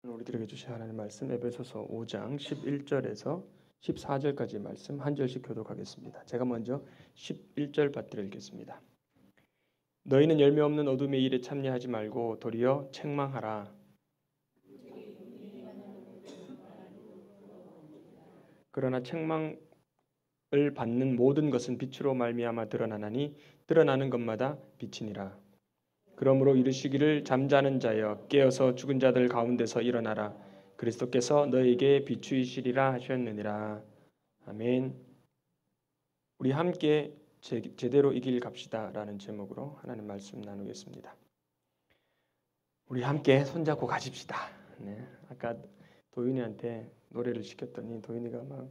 우리들에게 주신 하나님의 말씀 에베소서 5장 11절에서 14절까지의 말씀 한 절씩 교독하겠습니다. 제가 먼저 11절 받들어 읽겠습니다. 너희는 열매 없는 어둠의 일에 참여하지 말고 도리어 책망하라. 그러나 책망을 받는 모든 것은 빛으로 말미암아 드러나나니 드러나는 것마다 빛이니라. 그러므로 이르시기를 잠자는 자여 깨어서 죽은 자들 가운데서 일어나라. 그리스도께서 너에게 비추이시리라 하셨느니라. 아멘. 우리 함께 제대로 이 길 갑시다라는 제목으로 하나님 말씀 나누겠습니다. 우리 함께 손잡고 가십시다. 네. 아까 도윤이한테 노래를 시켰더니 도윤이가 막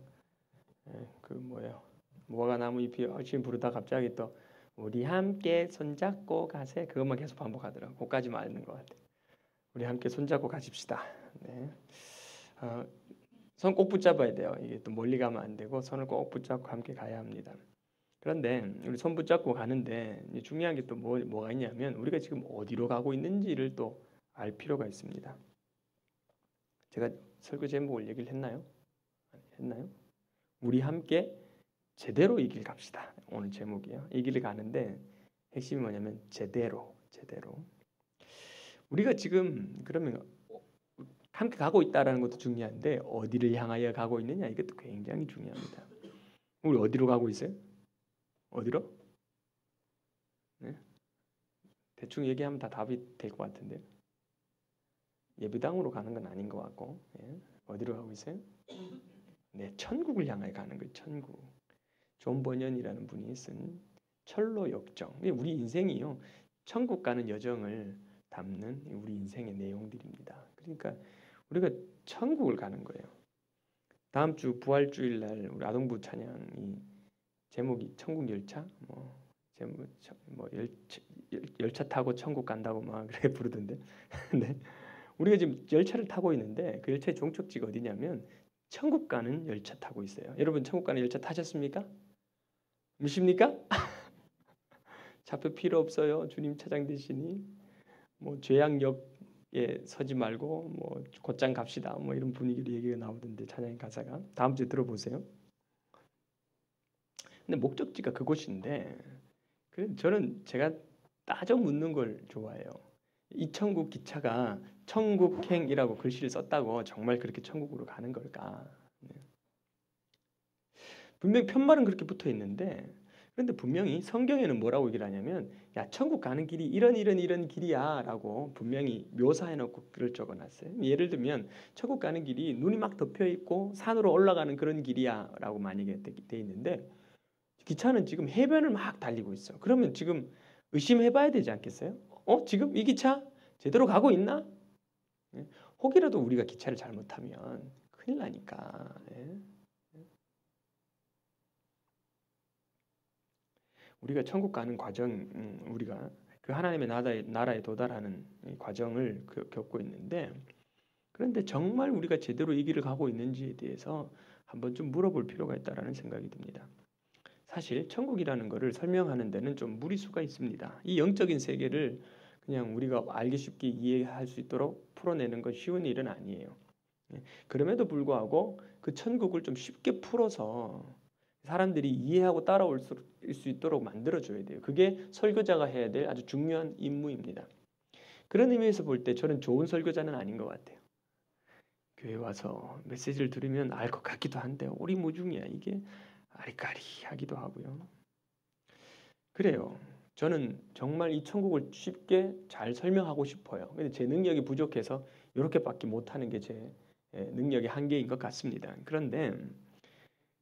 무화과 나무 잎이 열심히 부르다 갑자기 또 우리 함께 손잡고 가세 그것만 계속 반복하더라고. 그까지만 아는 것 같아. 우리 함께 손잡고 가십시다. 네. 손 꼭 붙잡아야 돼요. 이게 또 멀리 가면 안 되고 손을 꼭 붙잡고 함께 가야 합니다. 그런데 우리 손 붙잡고 가는데 중요한 게 또 뭐가 있냐면 우리가 지금 어디로 가고 있는지를 또 알 필요가 있습니다. 제가 설교 제목을 얘기를 했나요? 우리 함께 제대로 이 길 갑시다. 오늘 제목이에요. 이 길을 가는데 핵심이 뭐냐면 제대로. 우리가 지금 그러면 함께 가고 있다라는 것도 중요한데 어디를 향하여 가고 있느냐 이것도 굉장히 중요합니다. 우리 어디로 가고 있어요? 어디로? 네? 대충 얘기하면 다 답이 될 것 같은데 예배당으로 가는 건 아닌 것 같고 어디로 가고 있어요? 네, 천국을 향하여 가는 거예요. 천국. 존 버년이라는 분이 쓴 철로 역정. 우리 인생이요. 천국 가는 여정을 담는 우리 인생의 내용들입니다. 그러니까 우리가 천국을 가는 거예요. 다음 주 부활주일 날 우리 아동부 찬양이 제목이 천국 열차 열차 타고 천국 간다고 막 그렇게 부르던데. 네. 우리가 지금 열차를 타고 있는데 그 열차의 종착지가 어디냐면 천국 가는 열차 타고 있어요. 여러분 천국 가는 열차 타셨습니까? 믿습니까? 차표 필요 없어요. 주님 차장 되시니 죄악역에 서지 말고 곧장 갑시다. 이런 분위기로 얘기가 나오던데 찬양 가사가 다음 주에 들어보세요. 근데 목적지가 그곳인데 저는 제가 따져 묻는 걸 좋아해요. 이 천국 기차가 천국행이라고 글씨를 썼다고 정말 그렇게 천국으로 가는 걸까? 분명히 편말은 그렇게 붙어 있는데 그런데 분명히 성경에는 뭐라고 얘기를 하냐면 야 천국 가는 길이 이런 길이야 라고 분명히 묘사해놓고 글을 적어놨어요. 예를 들면 천국 가는 길이 눈이 막 덮여있고 산으로 올라가는 그런 길이야 라고 만약에 돼 있는데 기차는 지금 해변을 막 달리고 있어. 그러면 지금 의심해봐야 되지 않겠어요? 지금 이 기차 제대로 가고 있나? 혹이라도 우리가 기차를 잘못하면 큰일 나니까. 우리가 천국 가는 과정, 우리가 그 하나님의 나라에 도달하는 과정을 겪고 있는데 그런데 정말 우리가 제대로 이 길을 가고 있는지에 대해서 한번 좀 물어볼 필요가 있다라는 생각이 듭니다. 사실 천국이라는 것을 설명하는 데는 좀 무리수가 있습니다. 이 영적인 세계를 그냥 우리가 알기 쉽게 이해할 수 있도록 풀어내는 건 쉬운 일은 아니에요. 그럼에도 불구하고 그 천국을 좀 쉽게 풀어서 사람들이 이해하고 따라올 수 있도록 만들어줘야 돼요. 그게 설교자가 해야 될 아주 중요한 임무입니다. 그런 의미에서 볼 때 저는 좋은 설교자는 아닌 것 같아요. 교회 와서 메시지를 들으면 알 것 같기도 한데 오리무중이야. 이게 아리까리하기도 하고요. 그래요. 저는 정말 이 천국을 쉽게 잘 설명하고 싶어요. 근데 제 능력이 부족해서 이렇게밖에 못하는 게 제 능력의 한계인 것 같습니다. 그런데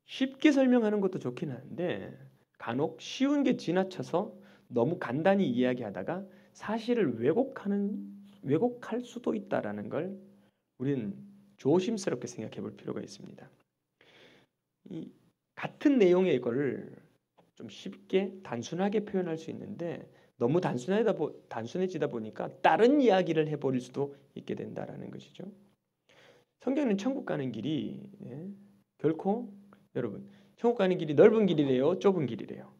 쉽게 설명하는 것도 좋긴 한데 간혹 쉬운 게 지나쳐서 너무 간단히 이야기하다가 사실을 왜곡할 수도 있다라는 걸 우리는 조심스럽게 생각해 볼 필요가 있습니다. 이 같은 내용의 거를 좀 쉽게 단순하게 표현할 수 있는데 너무 단순해지다 보니까 다른 이야기를 해버릴 수도 있게 된다라는 것이죠. 성경은 천국 가는 길이 결코 여러분 천국 가는 길이 넓은 길이래요? 좁은 길이래요?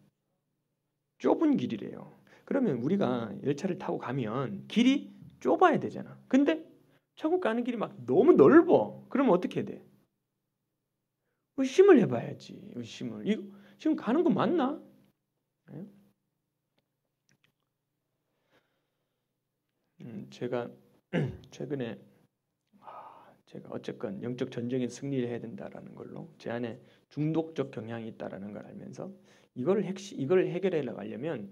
좁은 길이래요. 그러면 우리가 열차를 타고 가면 길이 좁아야 되잖아. 근데 천국 가는 길이 막 너무 넓어. 그러면 어떻게 돼? 의심을 해봐야지. 의심을. 이거 지금 가는 거 맞나? 네? 제가 최근에 제가 어쨌건 영적 전쟁에 승리를 해야 된다라는 걸로 제 안에 중독적 경향이 있다라는 걸 알면서 이걸 해결해 나가려면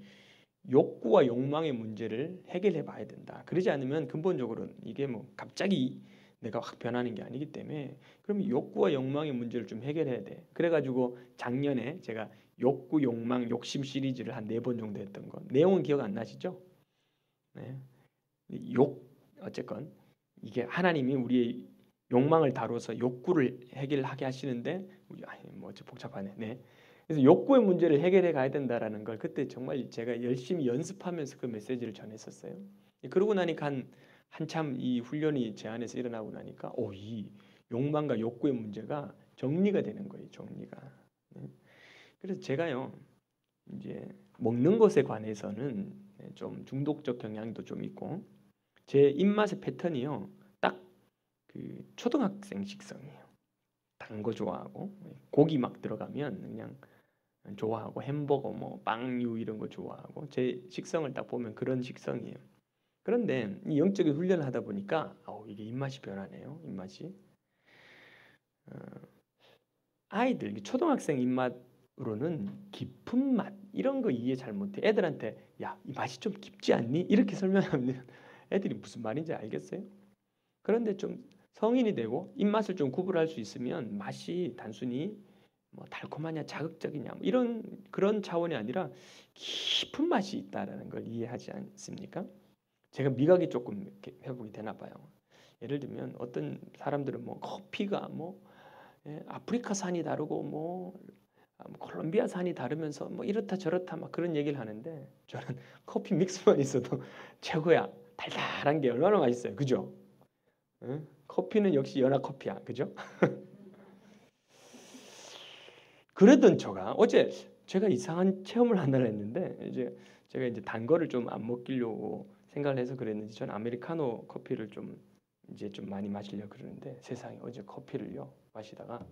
욕구와 욕망의 문제를 해결해 봐야 된다. 그러지 않으면 근본적으로 이게 뭐 갑자기 내가 확 변하는 게 아니기 때문에 그럼 욕구와 욕망의 문제를 좀 해결해야 돼. 그래가지고 작년에 제가 욕구, 욕망, 욕심 시리즈를 한 4번 정도 했던 거. 내용은 기억 안 나시죠? 네. 어쨌건 이게 하나님이 우리의 욕망을 다뤄서 욕구를 해결하게 하시는데 뭐 복잡하네. 네. 그래서 욕구의 문제를 해결해 가야 된다라는 걸 그때 정말 제가 열심히 연습하면서 그 메시지를 전했었어요. 그러고 나니까 한참 이 훈련이 제 안에서 일어나고 나니까 이 욕망과 욕구의 문제가 정리가 되는 거예요. 정리가. 네. 그래서 제가요 이제 먹는 것에 관해서는 좀 중독적 경향도 좀 있고 제 입맛의 패턴이요 딱 그 초등학생 식성이에요. 단 거 좋아하고 고기 막 들어가면 그냥 좋아하고 햄버거 뭐 빵류 이런 거 좋아하고 제 식성을 딱 보면 그런 식성이에요. 그런데 이 영적인 훈련을 하다 보니까 이게 입맛이 변하네요. 입맛이 아이들 초등학생 입맛으로는 깊은 맛 이런 거 이해 잘 못해. 애들한테 야, 이 맛이 좀 깊지 않니? 이렇게 설명하면 애들이 무슨 말인지 알겠어요? 그런데 좀 성인이 되고 입맛을 좀 구분할 수 있으면 맛이 단순히 뭐 달콤하냐 자극적이냐 뭐 이런 그런 차원이 아니라 깊은 맛이 있다라는 걸 이해하지 않습니까? 제가 미각이 조금 이렇게 회복이 되나 봐요. 예를 들면 어떤 사람들은 뭐 커피가 뭐 아프리카 산이 다르고 뭐 콜롬비아 산이 다르면서 뭐 이렇다 저렇다 막 그런 얘기를 하는데 저는 커피 믹스만 있어도 최고야. 달달한 게 얼마나 맛있어요. 그죠? 커피는 역시 연한 커피야. 그죠? 그러던 저가 어제 제가 이상한 체험을 하나 했는데 이제 제가 이제 단 거를 좀 안 먹기려고 생각을 해서 그랬는지 저는 아메리카노 커피를 좀 이제 좀 많이 마시려고 그러는데 세상에 어제 커피를요 마시다가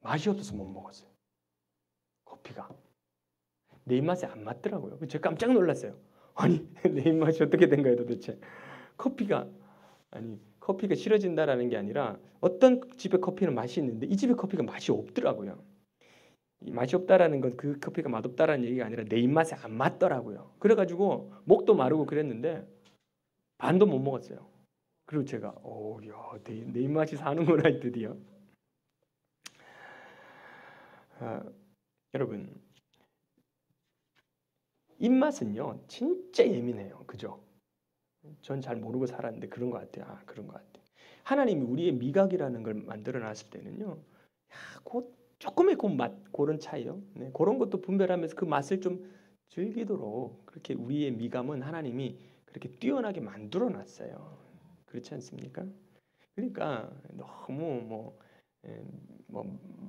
맛이 없어서 못 먹었어요. 커피가 내 입맛에 안 맞더라고요. 제가 깜짝 놀랐어요. 아니 내 입맛이 어떻게 된 거예요 도대체. 커피가 싫어진다라는 게 아니라 어떤 집의 커피는 맛이 있는데 이 집의 커피가 맛이 없더라고요. 이 맛이 없다라는 건 그 커피가 맛없다라는 얘기가 아니라 내 입맛에 안 맞더라고요. 그래가지고 목도 마르고 그랬는데 반도 못 먹었어요. 그리고 제가 야, 내 입맛이 사는구나 드디어. 여러분 입맛은요 진짜 예민해요. 그죠? 전 잘 모르고 살았는데 그런 것 같아요. 그런 것 같아요. 하나님이 우리의 미각이라는 걸 만들어놨을 때는요. 조금의 그 맛, 그런 차이요. 네, 그런 것도 분별하면서 그 맛을 좀 즐기도록 그렇게 우리의 미감은 하나님이 그렇게 뛰어나게 만들어놨어요. 그렇지 않습니까? 그러니까 너무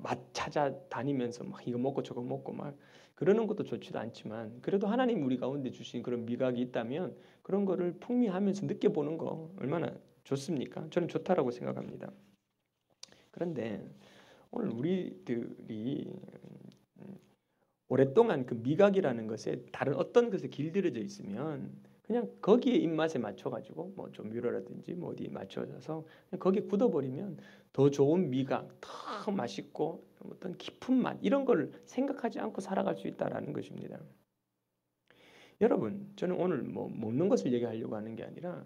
맛 찾아다니면서 막 이거 먹고 저거 먹고 막 그러는 것도 좋지도 않지만 그래도 하나님 우리 가운데 주신 그런 미각이 있다면 그런 거를 풍미하면서 느껴보는 거 얼마나 좋습니까? 저는 좋다라고 생각합니다. 그런데 오늘 우리들이 오랫동안 그 미각이라는 것에 다른 어떤 것에 길들여져 있으면 그냥 거기에 입맛에 맞춰가지고 뭐 조미료라든지 뭐 어디에 맞춰져서 거기에 굳어버리면 더 좋은 미각, 더 맛있고 어떤 깊은 맛 이런 걸 생각하지 않고 살아갈 수 있다라는 것입니다. 여러분, 저는 오늘 뭐 먹는 것을 얘기하려고 하는 게 아니라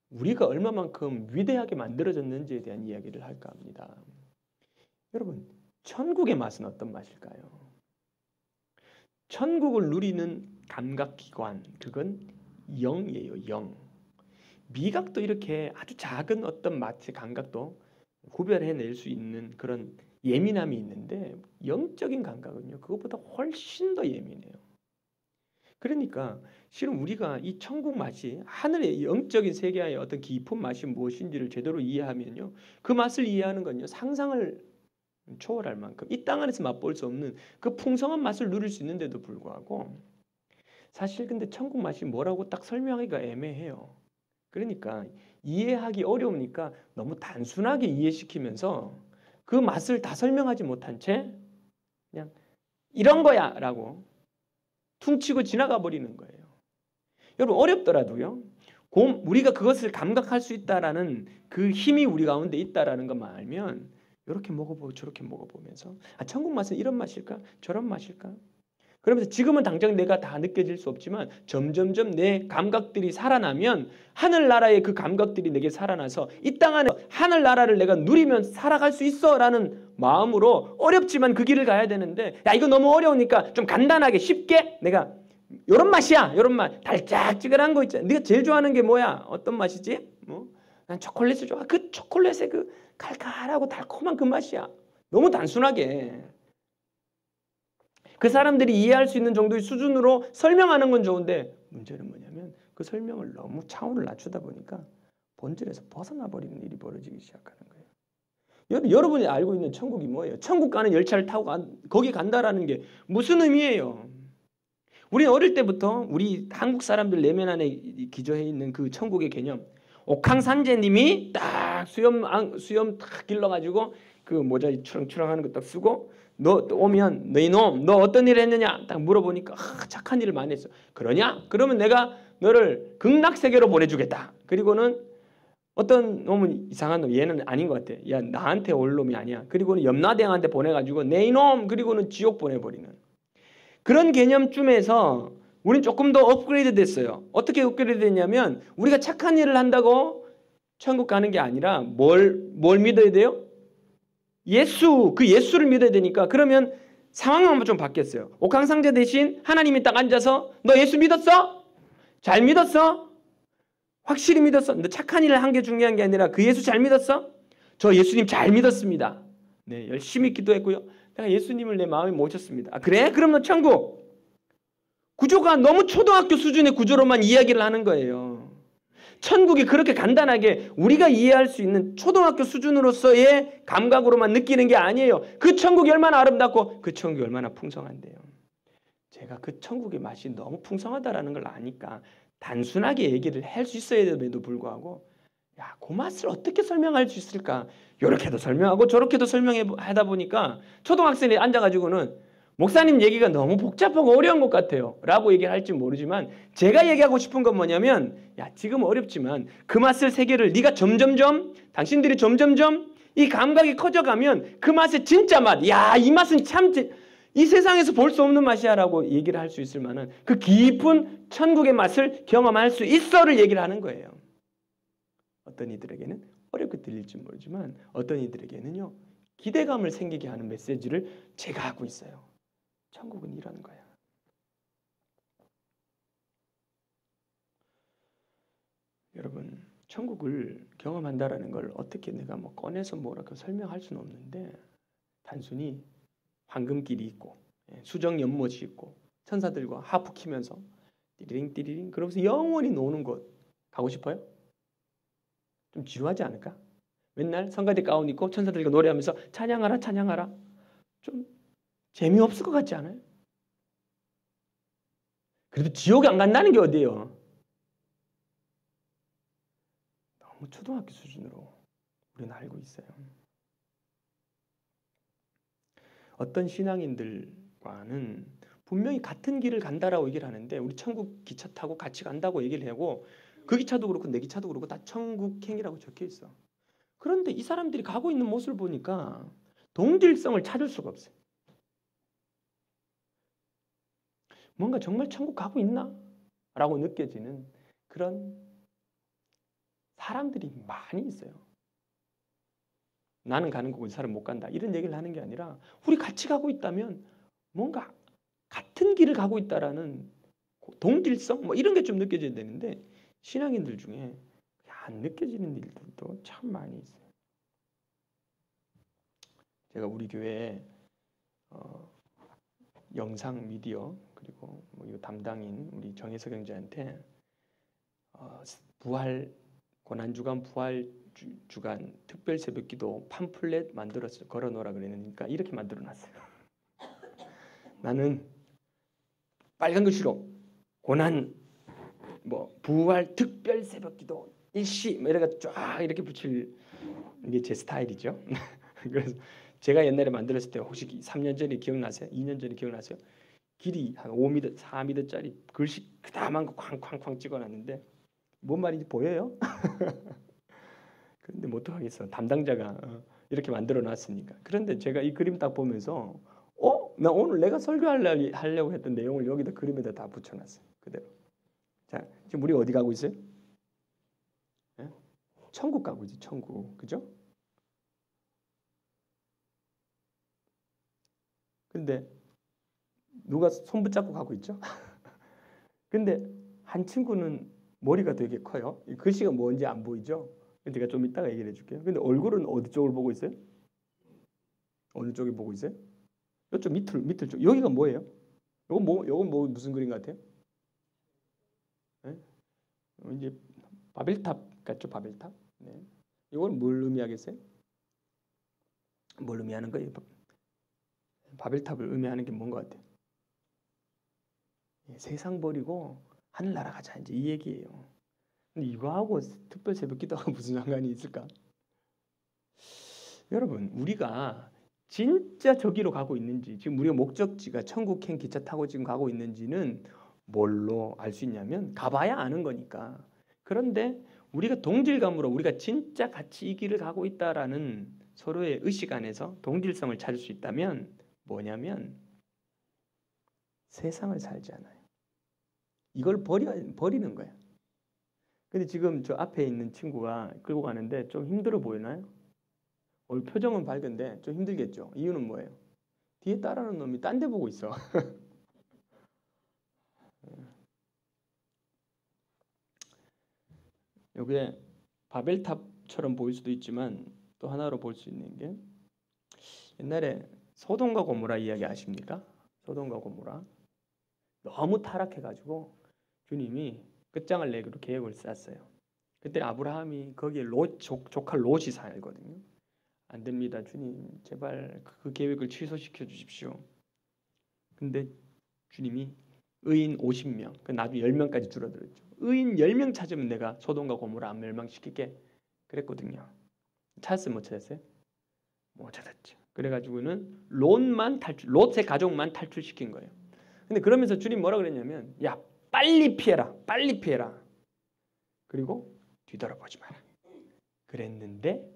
우리가 얼마만큼 위대하게 만들어졌는지에 대한 이야기를 할까 합니다. 여러분, 천국의 맛은 어떤 맛일까요? 천국을 누리는 감각기관, 그건 영이에요. 영. 미각도 이렇게 아주 작은 어떤 맛의 감각도 구별해낼 수 있는 그런 예민함이 있는데 영적인 감각은요. 그것보다 훨씬 더 예민해요. 그러니까 실은 우리가 이 천국 맛이 하늘의 영적인 세계의 어떤 깊은 맛이 무엇인지를 제대로 이해하면요. 그 맛을 이해하는 건요. 상상을 초월할 만큼 이 땅 안에서 맛볼 수 없는 그 풍성한 맛을 누릴 수 있는데도 불구하고 사실 근데 천국 맛이 뭐라고 딱 설명하기가 애매해요. 그러니까 이해하기 어려우니까 너무 단순하게 이해시키면서 그 맛을 다 설명하지 못한 채 그냥 이런 거야 라고 퉁치고 지나가 버리는 거예요. 여러분 어렵더라도요. 우리가 그것을 감각할 수 있다라는 그 힘이 우리 가운데 있다라는 것만 알면 이렇게 먹어보고 저렇게 먹어보면서 천국 맛은 이런 맛일까? 저런 맛일까? 그러면서 지금은 당장 내가 다 느껴질 수 없지만 점점점 내 감각들이 살아나면 하늘나라의 그 감각들이 내게 살아나서 이 땅 안에 하늘나라를 내가 누리면 살아갈 수 있어 라는 마음으로 어렵지만 그 길을 가야 되는데 야 이거 너무 어려우니까 좀 간단하게 쉽게 내가 요런 맛이야 요런 맛 달짝지근한 거 있잖아. 네가 제일 좋아하는 게 뭐야? 어떤 맛이지? 난 초콜릿을 좋아. 그 초콜릿의 그 칼칼하고 달콤한 그 맛이야. 너무 단순하게 그 사람들이 이해할 수 있는 정도의 수준으로 설명하는 건 좋은데 문제는 뭐냐면 그 설명을 너무 차원을 낮추다 보니까 본질에서 벗어나 버리는 일이 벌어지기 시작하는 거예요. 여러분이 알고 있는 천국이 뭐예요? 천국 가는 열차를 타고 거기 간다라는 게 무슨 의미예요? 우리 어릴 때부터 우리 한국 사람들 내면 안에 기저해 있는 그 천국의 개념, 옥황상제님이 딱 수염 딱 길러가지고 그 모자 추렁추렁하는 거 딱 쓰고 너 오면 너희 놈 너 어떤 일을 했느냐 딱 물어보니까 착한 일을 많이 했어. 그러냐? 그러면 내가 너를 극락세계로 보내주겠다. 그리고는 어떤 놈은 이상한 놈 얘는 아닌 것 같아. 야 나한테 올 놈이 아니야. 그리고는 염라대왕한테 보내가지고 내 이놈 그리고는 지옥 보내버리는 그런 개념쯤에서 우린 조금 더 업그레이드 됐어요. 어떻게 업그레이드 됐냐면 우리가 착한 일을 한다고 천국 가는 게 아니라 뭘 믿어야 돼요? 그 예수를 믿어야 되니까 그러면 상황만 좀 바뀌었어요. 옥황상제 대신 하나님이 딱 앉아서 너 예수 믿었어? 잘 믿었어? 확실히 믿었어? 너 착한 일을 한 게 중요한 게 아니라 그 예수 잘 믿었어? 저 예수님 잘 믿었습니다. 네, 열심히 기도했고요. 내가 예수님을 내 마음에 모셨습니다. 그래? 그럼 너 천국. 구조가 너무 초등학교 수준의 구조로만 이야기를 하는 거예요. 천국이 그렇게 간단하게 우리가 이해할 수 있는 초등학교 수준으로서의 감각으로만 느끼는 게 아니에요. 그 천국이 얼마나 아름답고 그 천국이 얼마나 풍성한데요. 제가 그 천국의 맛이 너무 풍성하다라는 걸 아니까 단순하게 얘기를 할 수 있어야 됨에도 불구하고 야, 그 맛을 어떻게 설명할 수 있을까? 이렇게도 설명하고 저렇게도 설명하다 보니까 초등학생이 앉아가지고는 목사님 얘기가 너무 복잡하고 어려운 것 같아요 라고 얘기를 할지 모르지만 제가 얘기하고 싶은 건 뭐냐면 야 지금 어렵지만 그 맛을 세계를 네가 당신들이 점점점 이 감각이 커져가면 그 맛의 진짜 맛 야 이 맛은 참 이 세상에서 볼 수 없는 맛이야 라고 얘기를 할 수 있을 만한 그 깊은 천국의 맛을 경험할 수 있어를 얘기를 하는 거예요. 어떤 이들에게는 어렵게 들릴지 모르지만 어떤 이들에게는요 기대감을 생기게 하는 메시지를 제가 하고 있어요. 천국은 이런 거야. 여러분 천국을 경험한다라는 걸 어떻게 내가 뭐 꺼내서 뭐라고 설명할 수는 없는데 단순히 황금길이 있고 수정 연못이 있고 천사들과 하프 키면서 띠리링 띠리링 그러면서 영원히 노는 곳 가고 싶어요? 좀 지루하지 않을까? 맨날 성가대 가운 입고 천사들과 노래하면서 찬양하라 찬양하라 좀 재미없을 것 같지 않아요? 그래도 지옥에 안 간다는 게 어디예요? 너무 초등학교 수준으로 우리는 알고 있어요. 어떤 신앙인들과는 분명히 같은 길을 간다라고 얘기를 하는데 우리 천국 기차 타고 같이 간다고 얘기를 하고 그 기차도 그렇고 내 기차도 그렇고 다 천국행이라고 적혀 있어. 그런데 이 사람들이 가고 있는 모습을 보니까 동질성을 찾을 수가 없어요. 뭔가 정말 천국 가고 있나? 라고 느껴지는 그런 사람들이 많이 있어요. 나는 가는 거고 이 사람 못 간다. 이런 얘기를 하는 게 아니라 우리 같이 가고 있다면 뭔가 같은 길을 가고 있다라는 동질성? 뭐 이런 게 좀 느껴져야 되는데 신앙인들 중에 안 느껴지는 일들도 참 많이 있어요. 제가 우리 교회에 영상 미디어 그리고 뭐 이 담당인 우리 정혜석 형제한테 부활 고난주간 부활 주간 특별 새벽기도 팜플렛 만들어서 걸어놓으라 그랬으니까 이렇게 만들어놨어요. 나는 빨간 글씨로 고난 뭐 부활 특별 새벽기도 일시 뭐 이래가 쫙 이렇게 붙일 이게 제 스타일이죠. 그래서 제가 옛날에 만들었을 때 혹시 3년 전에 기억나세요? 2년 전에 기억나세요? 길이 한 5m, 4m짜리 글씨 그다음한 거 쾅쾅쾅 찍어놨는데 뭔 말인지 보여요? 그런데 뭐 어떡하겠어. 담당자가 이렇게 만들어 놨으니까. 그런데 제가 이 그림 딱 보면서 나 오늘 내가 설교하려고 했던 내용을 여기다 그림에다 다 붙여놨어요. 그대로. 자, 지금 우리 어디 가고 있어요? 예? 천국 가고 있지, 천국. 그죠? 근데 누가 손 붙잡고 가고 있죠? 근데 한 친구는 머리가 되게 커요. 이 글씨가 뭔지 안 보이죠? 제가 좀 이따가 얘기를 해줄게요. 근데 얼굴은 어디 쪽을 보고 있어요? 어느 쪽에 보고 있어요? 이쪽 밑을 쪽. 여기가 뭐예요? 요건 뭐 무슨 그림 같아요? 네? 이제 바벨탑 같죠, 바벨탑. 네. 이건 뭘 의미하겠어요? 뭘 의미하는 거예요? 바벨탑을 의미하는 게 뭔 것 같아요? 세상 버리고 하늘나라 가자 이제 이 얘기예요. 근데 이거하고 특별 새벽기도하고 무슨 상관이 있을까? 여러분, 우리가 진짜 저기로 가고 있는지, 지금 우리가 목적지가 천국행 기차 타고 지금 가고 있는지는 뭘로 알 수 있냐면 가봐야 아는 거니까. 그런데 우리가 동질감으로 우리가 진짜 같이 이 길을 가고 있다라는 서로의 의식 안에서 동질성을 찾을 수 있다면 뭐냐면 세상을 살지 않아요. 이걸 버리는 거야. 근데 지금 저 앞에 있는 친구가 끌고 가는데 좀 힘들어 보이나요? 표정은 밝은데 좀 힘들겠죠. 이유는 뭐예요? 뒤에 따라오는 놈이 딴 데 보고 있어. 이게 바벨탑처럼 보일 수도 있지만 또 하나로 볼 수 있는 게 옛날에 소돔과 고모라 이야기 아십니까? 소돔과 고모라 너무 타락해가지고 주님이 끝장을 내기로 계획을 짰어요. 그때 아브라함이 거기에 조카 롯이 살거든요. 안 됩니다. 주님 제발 그 계획을 취소시켜 주십시오. 근데 주님이 의인 50명, 그 나중에 10명까지 줄어들었죠. 의인 10명 찾으면 내가 소돔과 고모라 안 멸망시킬게 그랬거든요. 찾았어요? 못 찾았어요? 못 찾았죠. 그래가지고는 롯의 가족만 탈출시킨 거예요. 근데 그러면서 주님 뭐라 그랬냐면 야 빨리 피해라. 빨리 피해라. 그리고 뒤돌아보지 마라. 그랬는데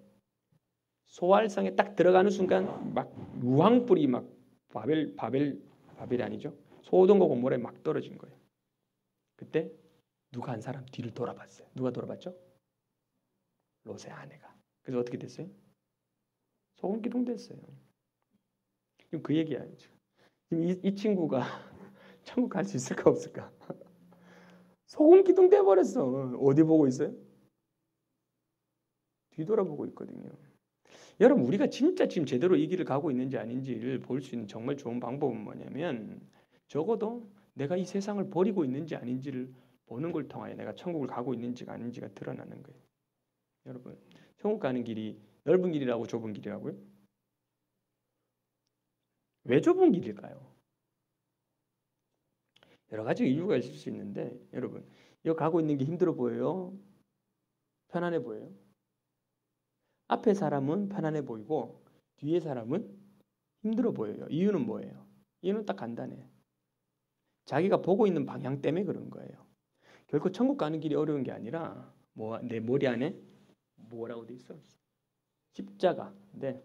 소활성에 딱 들어가는 순간 막 유황불이 막 바벨이 아니죠. 소돔과 고모라에 막 떨어진 거예요. 그때 누가 한 사람 뒤를 돌아봤어요. 누가 돌아봤죠? 롯의 아내가. 그래서 어떻게 됐어요? 소금 기둥 됐어요. 지금 그 얘기야. 지금 이 친구가 천국 갈 수 있을까 없을까? 소금 기둥 돼 버렸어. 어디 보고 있어요? 뒤돌아보고 있거든요. 여러분 우리가 진짜 지금 제대로 이 길을 가고 있는지 아닌지를 볼 수 있는 정말 좋은 방법은 뭐냐면 적어도 내가 이 세상을 버리고 있는지 아닌지를 보는 걸 통하여 내가 천국을 가고 있는지가 아닌지가 드러나는 거예요. 여러분 천국 가는 길이 넓은 길이라고 좁은 길이라고요? 왜 좁은 길일까요? 여러 가지 이유가 있을 수 있는데 여러분 이거 가고 있는 게 힘들어 보여요? 편안해 보여요? 앞에 사람은 편안해 보이고 뒤에 사람은 힘들어 보여요. 이유는 뭐예요? 이유는 딱 간단해. 자기가 보고 있는 방향 때문에 그런 거예요. 결코 천국 가는 길이 어려운 게 아니라 내 머리 안에 뭐라고 돼 있어? 십자가인데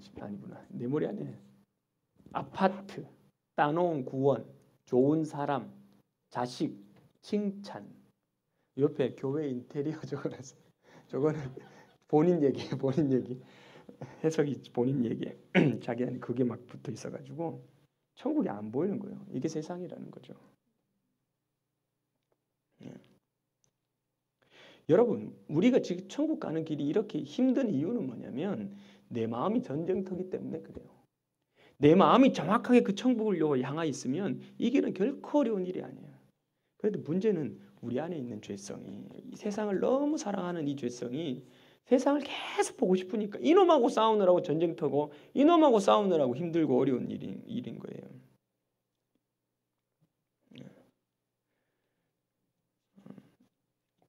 십자 아니구나. 내 머리 안에 아파트, 따놓은 구원, 좋은 사람, 자식, 칭찬. 옆에 교회 인테리어 적어놨어요. 저거는 본인 얘기예요. 본인 얘기. 해석이 본인 얘기에 자기 안에 그게 막 붙어 있어가지고 천국이 안 보이는 거예요. 이게 세상이라는 거죠. 여러분 우리가 지금 천국 가는 길이 이렇게 힘든 이유는 뭐냐면 내 마음이 전쟁터기 때문에 그래요. 내 마음이 정확하게 그 천국을 향하여 있으면 이 길은 결코 어려운 일이 아니에요. 그런데 문제는 우리 안에 있는 죄성이 이 세상을 너무 사랑하는 이 죄성이 세상을 계속 보고 싶으니까 이놈하고 싸우느라고 전쟁터고 이놈하고 싸우느라고 힘들고 어려운 일인 거예요.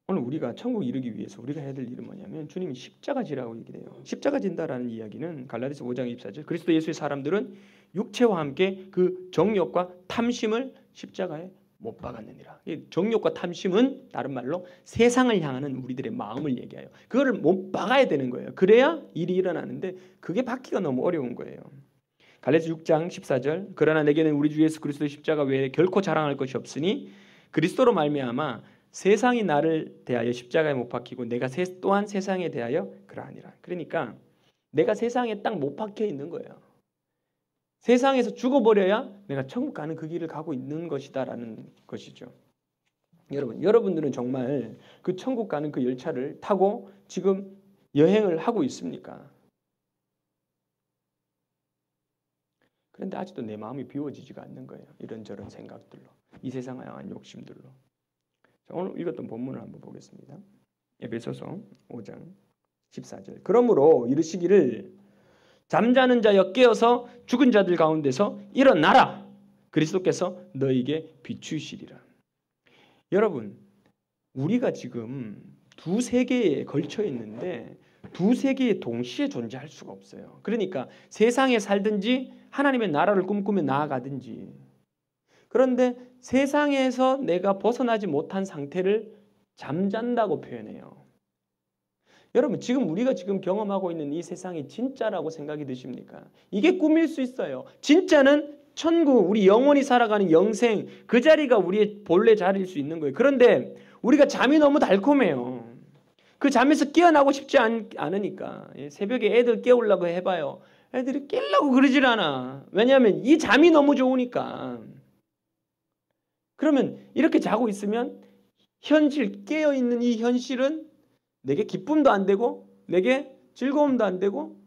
오늘 우리가 천국 이르기 위해서 우리가 해야 될 일은 뭐냐면 주님이 십자가 지라고 얘기해요. 십자가 진다라는 이야기는 갈라디아서 5장 24절 그리스도 예수의 사람들은 육체와 함께 그 정욕과 탐심을 십자가에 못 박았느니라. 이 정욕과 탐심은 다른 말로 세상을 향하는 우리들의 마음을 얘기해요. 그거를 못 박아야 되는 거예요. 그래야 일이 일어나는데 그게 박기가 너무 어려운 거예요. 갈라디아서 6장 14절 그러나 내게는 우리 주 예수 그리스도의 십자가 외에 결코 자랑할 것이 없으니 그리스도로 말미암아 세상이 나를 대하여 십자가에 못 박히고 내가 또한 세상에 대하여 그러하니라. 그러니까 내가 세상에 딱 못 박혀 있는 거예요. 세상에서 죽어버려야 내가 천국 가는 그 길을 가고 있는 것이다라는 것이죠. 여러분들은 정말 그 천국 가는 그 열차를 타고 지금 여행을 하고 있습니까? 그런데 아직도 내 마음이 비워지지가 않는 거예요. 이런저런 생각들로, 이 세상을 향한 욕심들로. 자, 오늘 읽었던 본문을 한번 보겠습니다. 에베소서 5장 14절. 그러므로 이르시기를 잠자는 자여 깨어서 죽은 자들 가운데서 일어나라. 그리스도께서 너에게 비추시리라. 여러분, 우리가 지금 두 세계에 걸쳐 있는데 두 세계에 동시에 존재할 수가 없어요. 그러니까 세상에 살든지 하나님의 나라를 꿈꾸며 나아가든지. 그런데 세상에서 내가 벗어나지 못한 상태를 잠잔다고 표현해요. 여러분, 지금 우리가 지금 경험하고 있는 이 세상이 진짜라고 생각이 드십니까? 이게 꿈일 수 있어요. 진짜는 천국, 우리 영원히 살아가는 영생, 그 자리가 우리의 본래 자리일 수 있는 거예요. 그런데 우리가 잠이 너무 달콤해요. 그 잠에서 깨어나고 싶지 않으니까. 새벽에 애들 깨우려고 해봐요. 애들이 깨려고 그러질 않아. 왜냐하면 이 잠이 너무 좋으니까. 그러면 이렇게 자고 있으면 현실, 깨어있는 이 현실은 내게 기쁨도 안 되고 내게 즐거움도 안 되고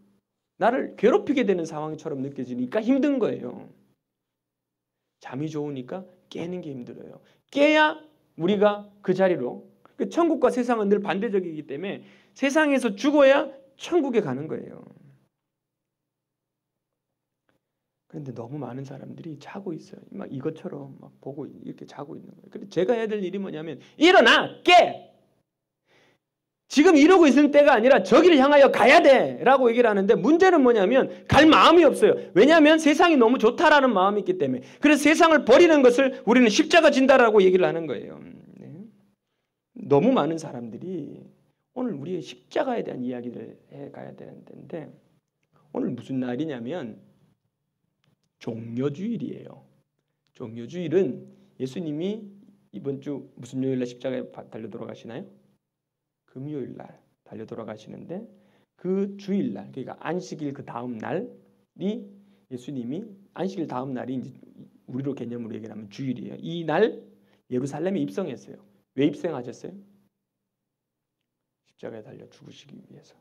나를 괴롭히게 되는 상황처럼 느껴지니까 힘든 거예요. 잠이 좋으니까 깨는 게 힘들어요. 깨야 우리가 그 자리로, 천국과 세상은 늘 반대적이기 때문에 세상에서 죽어야 천국에 가는 거예요. 그런데 너무 많은 사람들이 자고 있어요. 막 이것처럼 막 보고 이렇게 자고 있는 거예요. 근데 제가 해야 될 일이 뭐냐면 일어나! 깨! 지금 이러고 있을 때가 아니라 저기를 향하여 가야 돼! 라고 얘기를 하는데 문제는 뭐냐면 갈 마음이 없어요. 왜냐하면 세상이 너무 좋다라는 마음이 있기 때문에. 그래서 세상을 버리는 것을 우리는 십자가 진다라고 얘기를 하는 거예요. 네. 너무 많은 사람들이 오늘 우리의 십자가에 대한 이야기를 해가야 되는데 오늘 무슨 날이냐면 종려주일이에요. 종려주일은 예수님이 이번 주 무슨 요일날 십자가에 달려 돌아가시나요? 금요일 날 달려 돌아가시는데 그 주일날, 그러니까 안식일 그 다음 날이 예수님이 안식일 다음 날이 이제 우리로 개념으로 얘기하면 주일이에요. 이 날 예루살렘에 입성했어요. 왜 입성하셨어요? 십자가에 달려 죽으시기 위해서.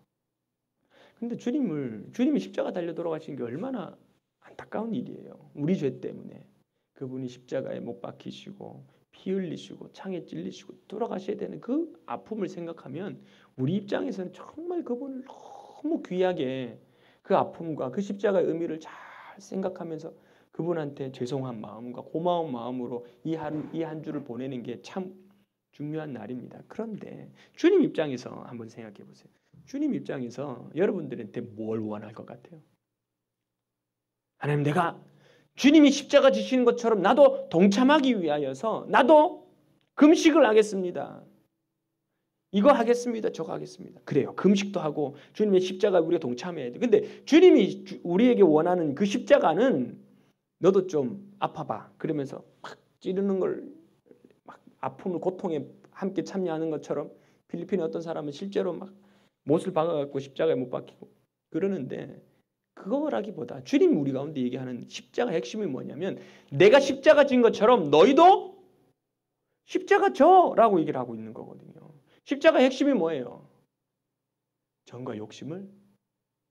근데 주님이 십자가 달려 돌아가신 게 얼마나 안타까운 일이에요. 우리 죄 때문에 그분이 십자가에 못 박히시고 피 흘리시고 창에 찔리시고 돌아가셔야 되는 그 아픔을 생각하면 우리 입장에서는 정말 그분을 너무 귀하게 그 아픔과 그 십자가의 의미를 잘 생각하면서 그분한테 죄송한 마음과 고마운 마음으로 이 한 주를 보내는 게 참 중요한 날입니다. 그런데 주님 입장에서 한번 생각해 보세요. 주님 입장에서 여러분들한테 뭘 원할 것 같아요? 하나님, 내가 주님이 십자가 지시는 것처럼 나도 동참하기 위하여서 나도 금식을 하겠습니다. 이거 하겠습니다. 저거 하겠습니다. 그래요. 금식도 하고 주님의 십자가에 우리가 동참해야 돼. 근데 주님이 우리에게 원하는 그 십자가는 너도 좀 아파봐. 그러면서 막 찌르는 걸 막 아픔을 고통에 함께 참여하는 것처럼 필리핀의 어떤 사람은 실제로 막 못을 박아갖고 십자가에 못 박히고 그러는데 그거라기보다 주님이 우리 가운데 얘기하는 십자가 핵심이 뭐냐면 내가 십자가 진 것처럼 너희도 십자가 져라고 얘기를 하고 있는 거거든요. 십자가 핵심이 뭐예요? 정과 욕심을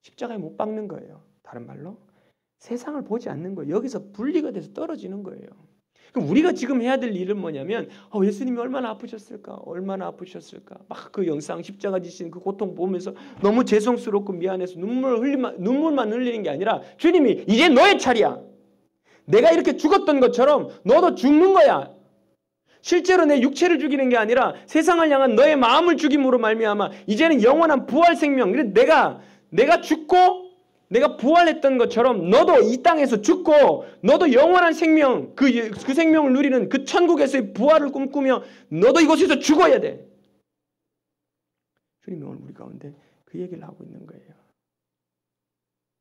십자가에 못 박는 거예요. 다른 말로 세상을 보지 않는 거예요. 여기서 분리가 돼서 떨어지는 거예요. 그럼 우리가 지금 해야 될 일은 뭐냐면 예수님이 얼마나 아프셨을까? 얼마나 아프셨을까? 막 그 영상 십자가 지신 그 고통 보면서 너무 죄송스럽고 미안해서 눈물만 흘리는 게 아니라 주님이 이제 너의 차례야. 내가 이렇게 죽었던 것처럼 너도 죽는 거야. 실제로 내 육체를 죽이는 게 아니라 세상을 향한 너의 마음을 죽임으로 말미암아 이제는 영원한 부활 생명. 내가 죽고 내가 부활했던 것처럼 너도 이 땅에서 죽고 너도 영원한 생명, 그 생명을 누리는 그 천국에서의 부활을 꿈꾸며 너도 이곳에서 죽어야 돼. 주님이 오늘 우리 가운데 그 얘기를 하고 있는 거예요.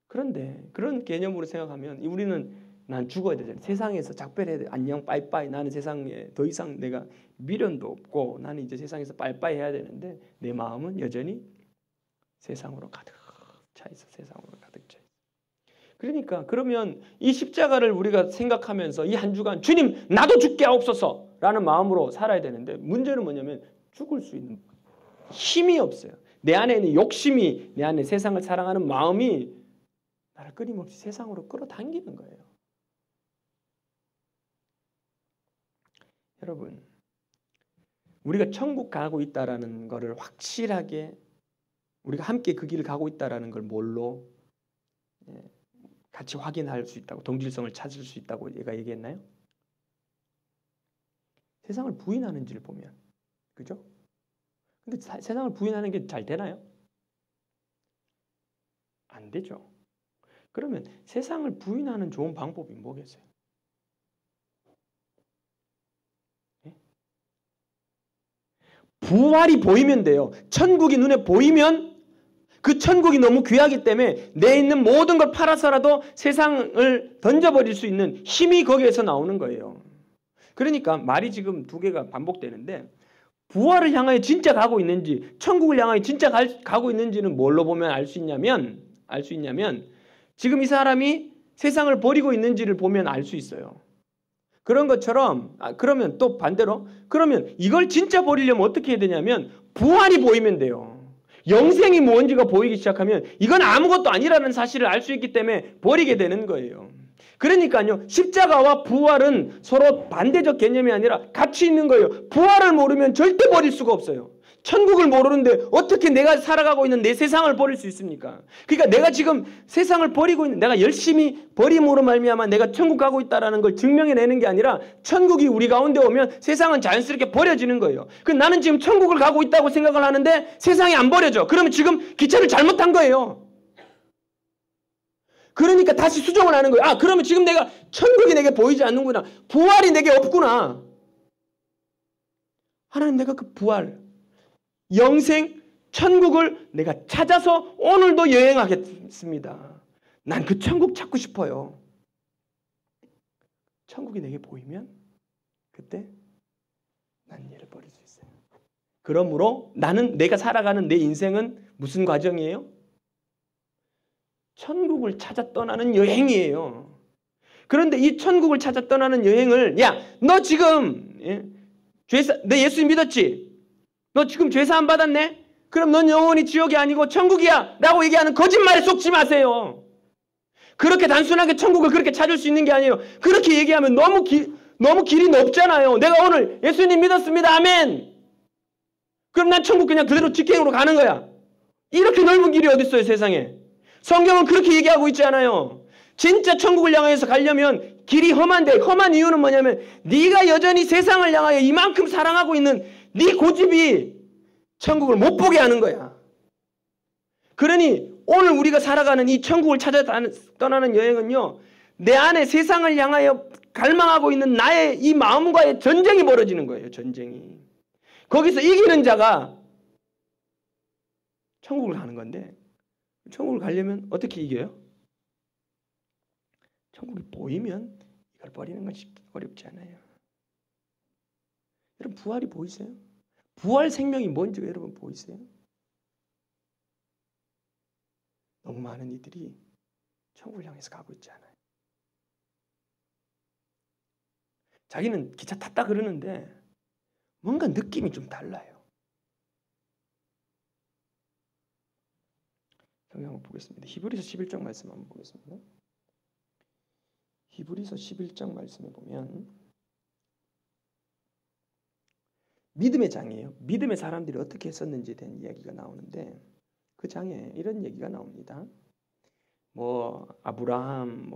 그런데 그런 개념으로 생각하면 우리는 난 죽어야 되잖아요. 세상에서 작별해야 돼. 안녕 빠이빠이. 나는 세상에 더 이상 내가 미련도 없고 나는 이제 세상에서 빠이빠이 해야 되는데 내 마음은 여전히 세상으로 가득 차 있어. 세상으로 가득 차 있어. 그러니까 그러면 이 십자가를 우리가 생각하면서 이 한 주간 주님 나도 죽게 하옵소서라는 마음으로 살아야 되는데 문제는 뭐냐면 죽을 수 있는 힘이 없어요. 내 안에 있는 욕심이 내 안에 세상을 사랑하는 마음이 나를 끊임없이 세상으로 끌어당기는 거예요. 여러분, 우리가 천국 가고 있다라는 것을 확실하게 우리가 함께 그 길을 가고 있다라는 걸 뭘로 같이 확인할 수 있다고, 동질성을 찾을 수 있다고 얘가 얘기했나요? 세상을 부인하는지를 보면, 그죠? 근데 세상을 부인하는 게 잘 되나요? 안 되죠. 그러면 세상을 부인하는 좋은 방법이 뭐겠어요? 부활이 보이면 돼요. 천국이 눈에 보이면 그 천국이 너무 귀하기 때문에 내 있는 모든 걸 팔아서라도 세상을 던져버릴 수 있는 힘이 거기에서 나오는 거예요. 그러니까 말이 지금 두 개가 반복되는데 부활을 향하여 진짜 가고 있는지 천국을 향하여 진짜 가고 있는지는 뭘로 보면 알 수 있냐면 지금 이 사람이 세상을 버리고 있는지를 보면 알 수 있어요. 그런 것처럼 그러면 또 반대로 그러면 이걸 진짜 버리려면 어떻게 해야 되냐면 부활이 보이면 돼요. 영생이 뭔지가 보이기 시작하면 이건 아무것도 아니라는 사실을 알 수 있기 때문에 버리게 되는 거예요. 그러니까요. 십자가와 부활은 서로 반대적 개념이 아니라 같이 있는 거예요. 부활을 모르면 절대 버릴 수가 없어요. 천국을 모르는데 어떻게 내가 살아가고 있는 내 세상을 버릴 수 있습니까? 그러니까 내가 지금 세상을 버리고 있는 내가 열심히 버림으로 말미암아 내가 천국 가고 있다는 걸 증명해내는 게 아니라 천국이 우리 가운데 오면 세상은 자연스럽게 버려지는 거예요. 나는 지금 천국을 가고 있다고 생각을 하는데 세상이 안 버려져. 그러면 지금 기차를 잘못한 거예요. 그러니까 다시 수정을 하는 거예요. 그러면 지금 내가 천국이 내게 보이지 않는구나. 부활이 내게 없구나. 하나님 내가 그 부활 영생, 천국을 내가 찾아서 오늘도 여행하겠습니다. 난 그 천국 찾고 싶어요. 천국이 내게 보이면 그때 난 얘를 버릴 수 있어요. 그러므로 내가 살아가는 내 인생은 무슨 과정이에요? 천국을 찾아 떠나는 여행이에요. 그런데 이 천국을 찾아 떠나는 여행을 너 지금 너 예수 믿었지? 너 지금 죄사함 받았네? 그럼 넌 영원히 지옥이 아니고 천국이야 라고 얘기하는 거짓말에 속지 마세요. 그렇게 단순하게 천국을 그렇게 찾을 수 있는 게 아니에요. 그렇게 얘기하면 너무 길이 넓잖아요. 내가 오늘 예수님 믿었습니다. 아멘. 그럼 난 천국 그냥 그대로 직행으로 가는 거야. 이렇게 넓은 길이 어디 있어요 세상에. 성경은 그렇게 얘기하고 있지 않아요. 진짜 천국을 향해서 가려면 길이 험한데 험한 이유는 뭐냐면 네가 여전히 세상을 향하여 이만큼 사랑하고 있는 네 고집이 천국을 못 보게 하는 거야. 그러니 오늘 우리가 살아가는 이 천국을 찾아 떠나는 여행은요. 내 안에 세상을 향하여 갈망하고 있는 나의 이 마음과의 전쟁이 벌어지는 거예요. 전쟁이. 거기서 이기는 자가 천국을 가는 건데 천국을 가려면 어떻게 이겨요? 천국이 보이면 이걸 버리는 건 어렵지 않아요. 여러분 부활이 보이세요? 부활 생명이 뭔지 여러분 보이세요? 너무 많은 이들이 천국을 향해서 가고 있지 않아요. 자기는 기차 탔다 그러는데 뭔가 느낌이 좀 달라요. 성경 한번 보겠습니다. 히브리서 11장 말씀 한번 보겠습니다. 히브리서 11장 말씀에 보면 믿음의 장이에요. 믿음의 사람들이 어떻게 했었는지에 대한 이야기가 나오는데 그 장에 이런 얘기가 나옵니다. 아브라함,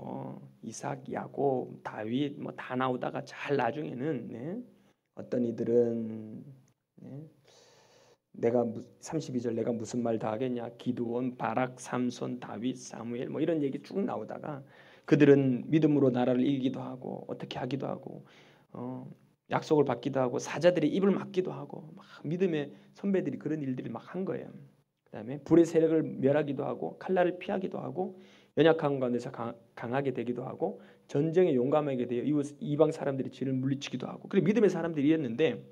이삭, 야곱, 다윗 다 나오다가 잘 나중에는 어떤 이들은 내가 32절 내가 무슨 말 다 하겠냐. 기드온, 바락, 삼손, 다윗, 사무엘 뭐 이런 얘기 쭉 나오다가 그들은 믿음으로 나라를 이기기도 하고 어떻게 하기도 하고 약속을 받기도 하고 사자들의 입을 막기도 하고 막 믿음의 선배들이 그런 일들을 막 한 거예요. 그다음에 불의 세력을 멸하기도 하고 칼날을 피하기도 하고 연약한 가운데서 강하게 되기도 하고 전쟁에 용감하게 되어 이방 사람들이 진을 물리치기도 하고 그래 믿음의 사람들이었는데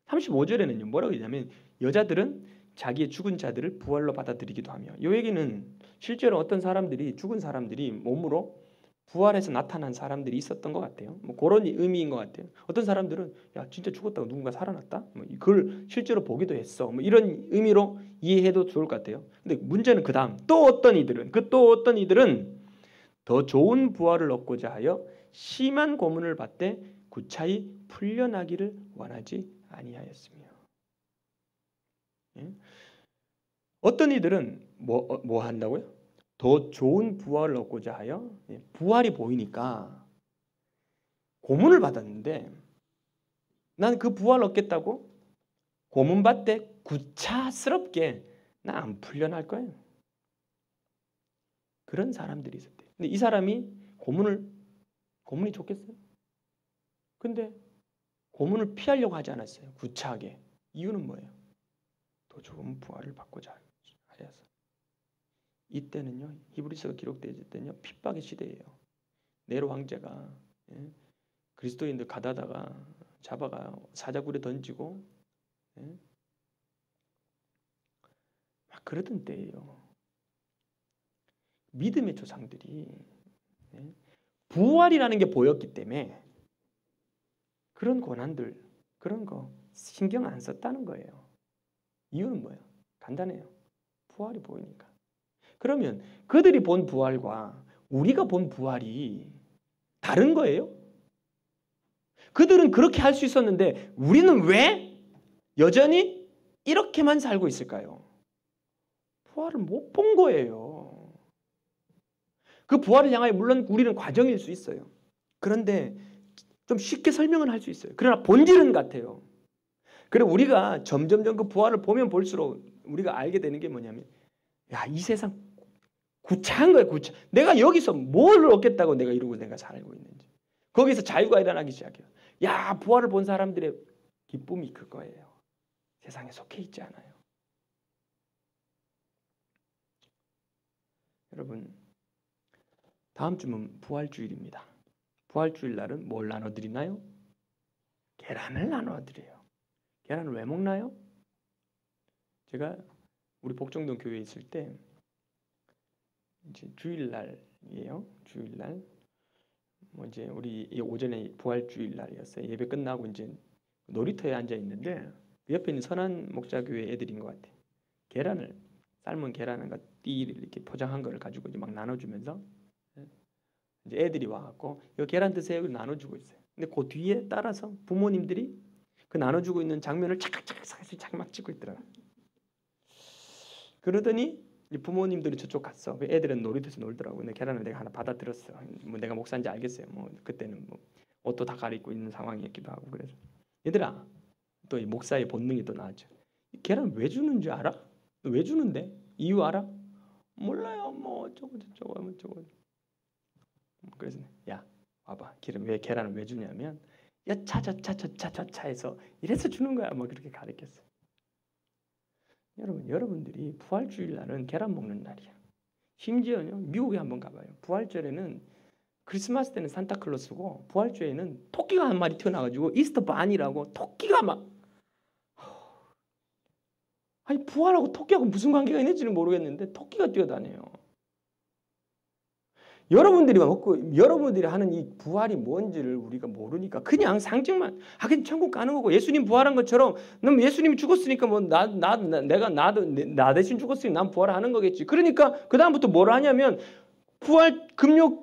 35절에는요 뭐라고 했냐면 여자들은 자기의 죽은 자들을 부활로 받아들이기도 하며 이 얘기는 실제로 어떤 사람들이 죽은 사람들이 몸으로 부활해서 나타난 사람들이 있었던 것 같아요. 뭐 그런 의미인 것 같아요. 어떤 사람들은 야 진짜 죽었다고 누군가 살아났다. 뭐 그걸 실제로 보기도 했어. 뭐 이런 의미로 이해해도 좋을 것 같아요. 근데 문제는 그 다음 또 어떤 이들은 더 좋은 부활을 얻고자 하여 심한 고문을 받되 구차히 풀려나기를 원하지 아니하였으며. 예? 어떤 이들은 뭐 한다고요? 더 좋은 부활을 얻고자 하여 부활이 보이니까 고문을 받았는데 난 그 부활을 얻겠다고 고문 받되 구차스럽게 나 안 풀려날 거예요. 그런 사람들이 있었대요. 근데 이 사람이 고문이 좋겠어요? 근데 고문을 피하려고 하지 않았어요. 구차하게. 이유는 뭐예요? 더 좋은 부활을 받고자 하여서. 이때는요. 히브리서가 기록되어 있을 때는요. 핍박의 시대예요. 네로 황제가 그리스도인들 가다다가 잡아가 사자굴에 던지고 막 그러던 때예요. 믿음의 조상들이 부활이라는 게 보였기 때문에 그런 고난들 그런 거 신경 안 썼다는 거예요. 이유는 뭐예요? 간단해요. 부활이 보이니까. 그러면 그들이 본 부활과 우리가 본 부활이 다른 거예요? 그들은 그렇게 할 수 있었는데 우리는 왜 여전히 이렇게만 살고 있을까요? 부활을 못 본 거예요. 그 부활을 향하여 물론 우리는 과정일 수 있어요. 그런데 좀 쉽게 설명은 할 수 있어요. 그러나 본질은 같아요. 그래 우리가 점점점 그 부활을 보면 볼수록 우리가 알게 되는 게 뭐냐면 야, 이 세상 구차한 거야, 구차. 내가 여기서 뭘 얻겠다고 내가 이러고 내가 살고 있는지. 거기서 자유가 일어나기 시작해요. 야, 부활을 본 사람들의 기쁨이 그거예요. 세상에 속해 있지 않아요. 여러분, 다음 주면 부활주일입니다. 부활주일 날은 뭘 나눠드리나요? 계란을 나눠드려요. 계란을 왜 먹나요? 제가 우리 복정동 교회에 있을 때 이제 주일날이에요. 주일날 뭐 이제 우리 오전에 부활주일 날이었어요. 예배 끝나고 이제 놀이터에 앉아 있는데 옆에 있는 선한 목자교회 애들인 것 같아. 계란을 삶은 계란과 띠를 이렇게 포장한 거를 가지고 이제 막 나눠주면서 이제 애들이 와갖고 이거 계란 드세요. 나눠주고 있어요. 근데 그 뒤에 따라서 부모님들이 그 나눠주고 있는 장면을 착착착착 막 찍고 있더라고요. 그러더니 부모님들이 저쪽 갔어. 애들은 놀이터에서 놀더라고. 근데 계란을 내가 하나 받아들었어. 뭐 내가 목사인지 알겠어요. 뭐 그때는 뭐 옷도 다 가리고 있는 상황이었기도 하고 그래서 얘들아 또 이 목사의 본능이 또 나왔죠. 계란 왜 주는 줄 알아? 왜 주는데? 이유 알아? 몰라요. 뭐 어쩌고 저쩌고 뭐 저쩌고. 그래서 야 와봐. 왜 계란을 왜 주냐면 야 차차차차차차차해서 이래서 주는 거야. 뭐 그렇게 가르쳤어. 여러분들이 부활주일 날은 계란 먹는 날이야. 심지어요 미국에 한번 가봐요. 부활절에는 크리스마스 때는 산타클로스고 부활주에는 토끼가 한 마리 튀어나와가지고 이스터 반이라고 토끼가 막 아니 부활하고 토끼하고 무슨 관계가 있는지는 모르겠는데 토끼가 뛰어다녀요. 여러분들이 하는 이 부활이 뭔지를 우리가 모르니까 그냥 상징만 그냥 천국 가는 거고 예수님 부활한 것처럼 넌 예수님이 죽었으니까 뭐 나 대신 죽었으니 난 부활하는 거겠지. 그러니까 그 다음부터 뭘 하냐면 부활 금요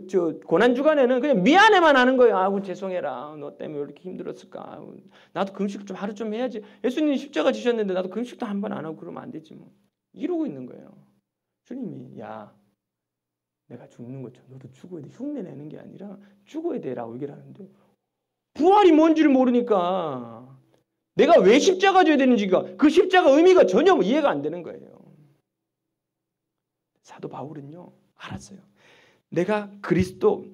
저 고난 주간에는 그냥 미안해만 하는 거예요. 아우 죄송해라. 너 때문에 왜 이렇게 힘들었을까. 나도 금식 좀 하루 좀 해야지. 예수님 십자가 지셨는데 나도 금식도 한 번 안 하고 그러면 안 되지 뭐. 이러고 있는 거예요. 주님이 야 내가 죽는 것처럼 너도 죽어야 돼. 흉내 내는 게 아니라 죽어야 돼라고 얘기를 하는데 부활이 뭔지를 모르니까 내가 왜 십자가 져야 되는지가 그 십자가 의미가 전혀 이해가 안 되는 거예요. 사도 바울은요 알았어요. 내가 그리스도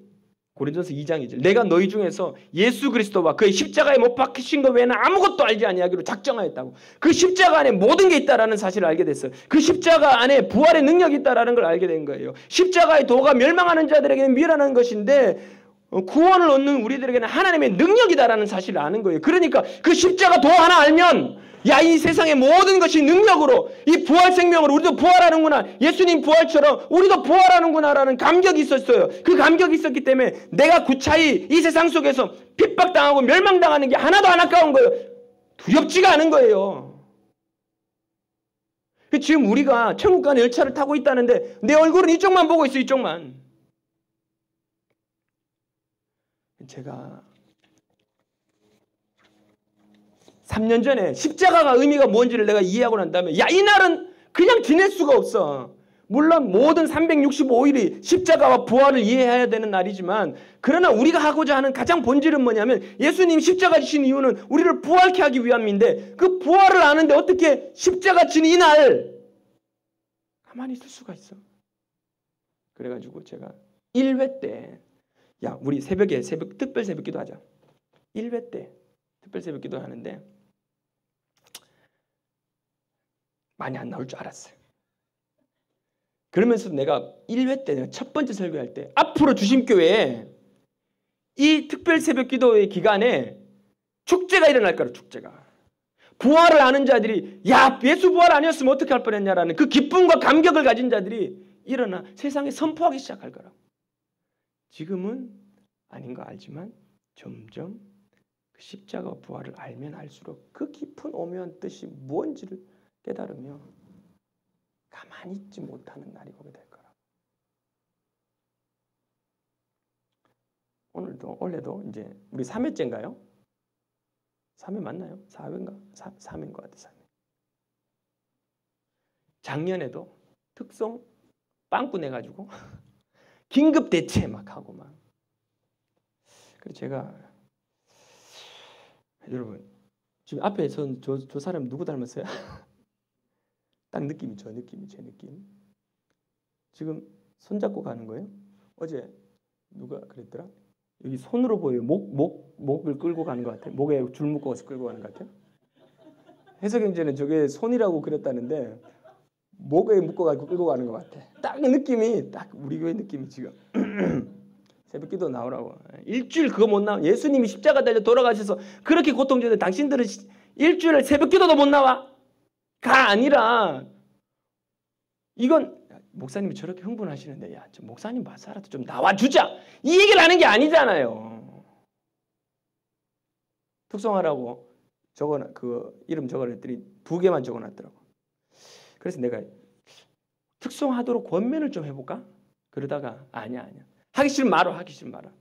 고린도서 2장 2절 내가 너희 중에서 예수 그리스도와 그의 십자가에 못 박히신 것 외에는 아무것도 알지 아니하기로 작정하였다고. 그 십자가 안에 모든 게 있다라는 사실을 알게 됐어요. 그 십자가 안에 부활의 능력이 있다라는 걸 알게 된 거예요. 십자가의 도가 멸망하는 자들에게는 미련한 것인데 구원을 얻는 우리들에게는 하나님의 능력이다라는 사실을 아는 거예요. 그러니까 그 십자가 도 하나 알면 야, 이 세상의 모든 것이 능력으로 이 부활 생명으로 우리도 부활하는구나. 예수님 부활처럼 우리도 부활하는구나라는 감격이 있었어요. 그 감격이 있었기 때문에 내가 구차히 이 세상 속에서 핍박당하고 멸망당하는 게 하나도 안 아까운 거예요. 두렵지가 않은 거예요. 지금 우리가 천국 가는 열차를 타고 있다는데 내 얼굴은 이쪽만 보고 있어. 이쪽만. 제가 3년 전에 십자가가 의미가 뭔지를 내가 이해하고 난 다음에 야, 이날은 그냥 지낼 수가 없어. 물론 모든 365일이 십자가와 부활을 이해해야 되는 날이지만 그러나 우리가 하고자 하는 가장 본질은 뭐냐면 예수님 십자가 지신 이유는 우리를 부활케 하기 위함인데 그 부활을 아는데 어떻게 십자가 진 이날 가만히 있을 수가 있어. 그래가지고 제가 1회 때 야, 우리 새벽에 특별 새벽 기도하자. 1회 때 특별 새벽 기도 하는데 많이 안 나올 줄 알았어요. 그러면서 내가 1회 때 내가 첫 번째 설교할 때 앞으로 주심교회에 이 특별 새벽 기도의 기간에 축제가 일어날 거라. 축제가. 부활을 아는 자들이 야, 예수 부활 아니었으면 어떻게 할 뻔했냐라는 그 기쁨과 감격을 가진 자들이 일어나 세상에 선포하기 시작할 거라고. 지금은 아닌 거 알지만 점점 그 십자가 부활을 알면 알수록 그 깊은 오묘한 뜻이 무언지를 깨달으며 가만히 있지 못하는 날이 오게 될 거라. 원래도 이제 우리 3회째인가요? 3회 맞나요? 4회인가? 3회인 것 같아요. 3회. 작년에도 특송 빵꾸 내가지고 긴급 대체 막 하고 막. 그래서 제가 여러분 지금 앞에 저 사람 누구 닮았어요? 딱 느낌이 제 느낌. 지금 손잡고 가는 거예요? 어제 누가 그랬더라? 여기 손으로 보여요. 목을 끌고 가는 것 같아요. 목에 줄 묶어서 끌고 가는 것 같아요. 해석행제는 저게 손이라고 그랬다는데 목에 묶어가지고 끌고 가는 것 같아. 딱 느낌이 딱 우리 교회 느낌이 지금. 새벽기도 나오라고. 일주일 그거 못 나와. 예수님이 십자가 달려 돌아가셔서 그렇게 고통주는데 당신들은 일주일에 새벽기도도 못 나와. 가 아니라 이건 목사님이 저렇게 흥분하시는데 야, 저 목사님 봐서라도 좀 나와주자. 이 얘기를 하는 게 아니잖아요. 특송하라고 그 이름 적어놨더니 2개만 적어놨더라고. 그래서 내가 특송하도록 권면을 좀 해볼까? 그러다가 아니야. 하기 싫으면 말아.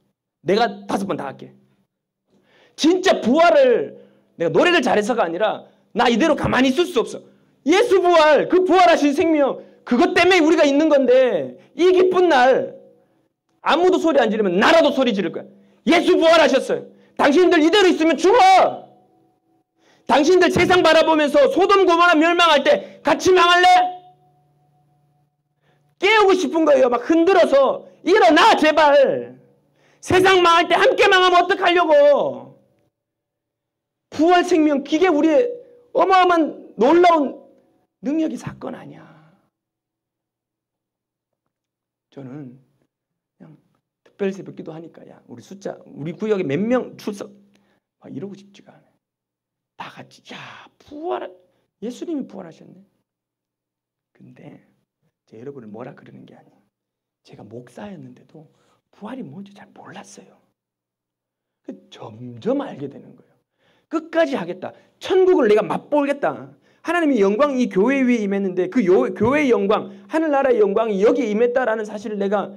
내가 5번 다 할게. 진짜 부활을 내가 노래를 잘해서가 아니라 나 이대로 가만히 있을 수 없어. 예수 부활, 그 부활하신 생명, 그것 때문에 우리가 있는 건데 이 기쁜 날 아무도 소리 안 지르면 나라도 소리 지를 거야. 예수 부활하셨어요. 당신들 이대로 있으면 죽어. 당신들 세상 바라보면서 소돔 고모라 멸망할 때 같이 망할래? 깨우고 싶은 거예요. 막 흔들어서 일어나 제발. 세상 망할 때 함께 망하면 어떡하려고. 부활 생명 기계 우리의 어마어마한 놀라운 능력이 사건 아니야. 저는 그냥 특별 새벽 기도하니까 야 우리 구역에 몇 명 출석 막 이러고 싶지가 않아요. 다 같이 야 예수님이 부활하셨네. 근데 여러분을 뭐라 그러는 게 아니에요. 제가 목사였는데도 부활이 뭔지 잘 몰랐어요. 점점 알게 되는 거예요. 끝까지 하겠다. 천국을 내가 맛보겠다. 하나님의 영광이 이 교회 위에 임했는데 그 교회의 영광, 하늘나라의 영광이 여기에 임했다라는 사실을 내가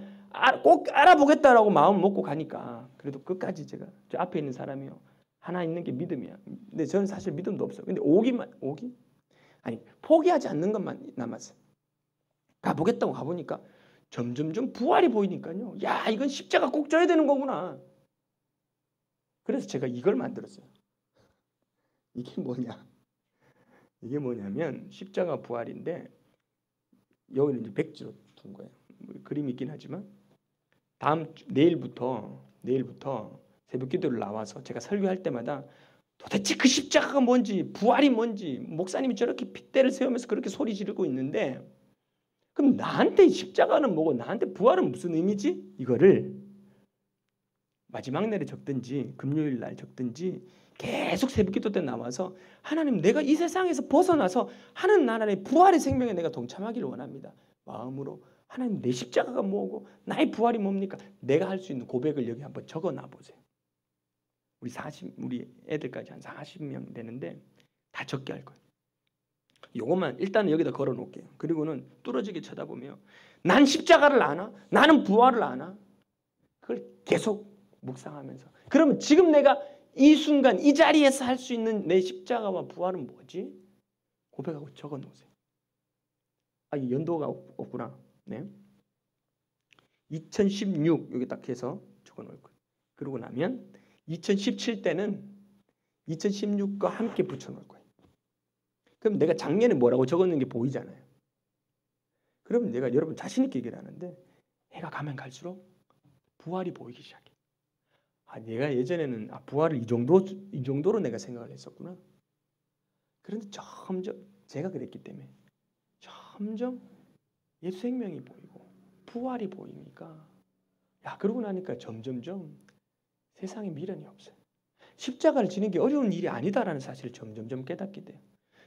꼭 알아보겠다라고 마음 먹고 가니까 그래도 끝까지 제가 저 앞에 있는 사람이요. 하나 있는 게 믿음이야. 근데 저는 사실 믿음도 없어요. 근데 포기하지 않는 것만 남았어요. 가보겠다고 가보니까 점점점 부활이 보이니까요. 야, 이건 십자가 꼭 져야 되는 거구나. 그래서 제가 이걸 만들었어요. 이게 뭐냐? 이게 뭐냐면 십자가 부활인데 여기는 이제 백지로 둔 거예요. 그림이 있긴 하지만 내일부터 새벽 기도를 나와서 제가 설교할 때마다 도대체 그 십자가가 뭔지, 부활이 뭔지, 목사님이 저렇게 핏대를 세우면서 그렇게 소리 지르고 있는데, 그럼 나한테 십자가는 뭐고 나한테 부활은 무슨 의미지? 이거를 마지막 날에 적든지 금요일 날 적든지 계속 새벽 기도 때 나와서 하나님, 내가 이 세상에서 벗어나서 하나님 나라의 부활의 생명에 내가 동참하기를 원합니다. 마음으로 하나님, 내 십자가가 뭐고 나의 부활이 뭡니까? 내가 할 수 있는 고백을 여기 한번 적어놔 보세요. 우리 애들까지 한 40명 되는데 다 적게 할 거예요. 요것만 일단은 여기다 걸어 놓을게요. 그리고는 뚫어지게 쳐다보며 난 십자가를 아나? 나는 부활을 아나? 그걸 계속 묵상하면서, 그러면 지금 내가 이 순간 이 자리에서 할 수 있는 내 십자가와 부활은 뭐지? 고백하고 적어 놓으세요. 이 연도가 없구나. 네. 2016 여기 딱 해서 적어 놓을 거예요. 그러고 나면 2017 때는 2016과 함께 붙여 놓을 거예요. 그럼 내가 작년에 뭐라고 적었는 게 보이잖아요. 그러면 내가 여러분 자신 있게 얘기를 하는데 해가 가면 갈수록 부활이 보이기 시작해. 내가 예전에는 부활을 이 정도로 내가 생각을 했었구나. 그런데 점점 제가 그랬기 때문에 점점 예수 생명이 보이고 부활이 보이니까, 그러고 나니까 점점점 세상에 미련이 없어요. 십자가를 지는 게 어려운 일이 아니다라는 사실을 점점점 깨닫게 돼요.